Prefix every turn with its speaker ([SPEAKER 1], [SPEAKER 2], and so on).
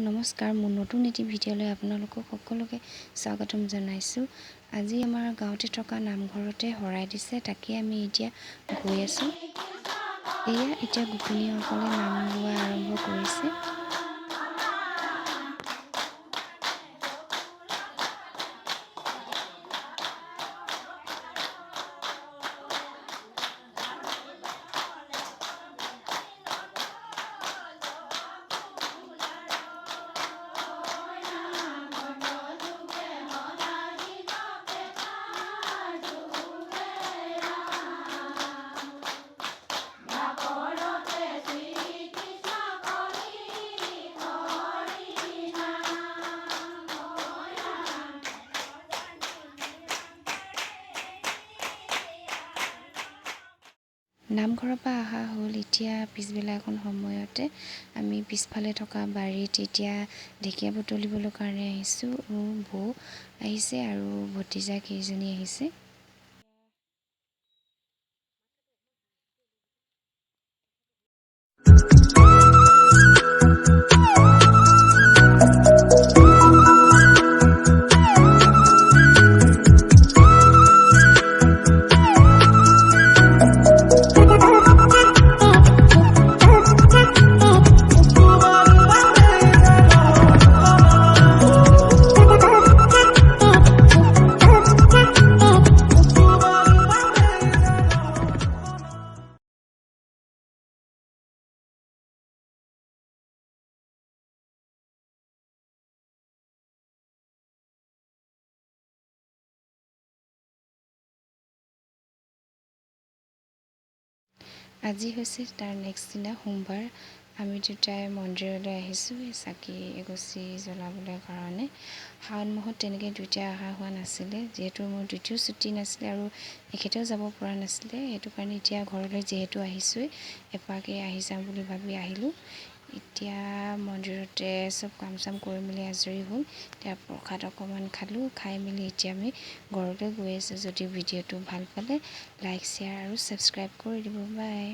[SPEAKER 1] নমস্কাৰ মোৰ নতুন এটি ভিডিঅ'লৈ আপোনালোকক সকলোকে স্বাগতম জনাইছোঁ। আজি আমাৰ গাঁৱতে থকা নামঘৰতে শৰাই দিছে, তাকে আমি এতিয়া গৈ আছোঁ। এয়া এতিয়া গোপিনীসকলে নাম লোৱা আৰম্ভ কৰিছে। নামঘৰৰ পৰা অহা হ'ল। এতিয়া পিছবেলা এখন সময়তে আমি পিছফালে থকা বাৰীত এতিয়া ঢেকীয়া বুটলিবলৈ কাৰণে আহিছোঁ। বৌ আহিছে আৰু ভতিজা কেইজনী আহিছে। আজি হৈছে তাৰ নেক্সট দিনা সোমবাৰ। আমি দুটাই মন্দিৰলৈ আহিছোঁ চাকি এগছি জ্বলাবলৈ কাৰণে। শাওণ মাহত তেনেকৈ দুইটা অহা হোৱা নাছিলে, যিহেতু মোৰ দ্বিতীয় ছুটি নাছিলে আৰু এখেতেও যাব পৰা নাছিলে। সেইটো কাৰণে এতিয়া ঘৰলৈ যিহেতু আহিছোঁৱেই, এপাকে আহি যাম বুলি ভাবি আহিলোঁ। এতিয়া মন্দিৰতে চব কাম চাম কৰি মেলি আজৰি হ'ল। এতিয়া প্ৰসাদ অকণমান খালোঁ, খাই মেলি এতিয়া আমি ঘৰলৈ গৈ আছোঁ। যদি ভিডিঅ'টো ভাল পালে লাইক, শ্বেয়াৰ আৰু ছাবস্ক্ৰাইব কৰি দিব। বাই।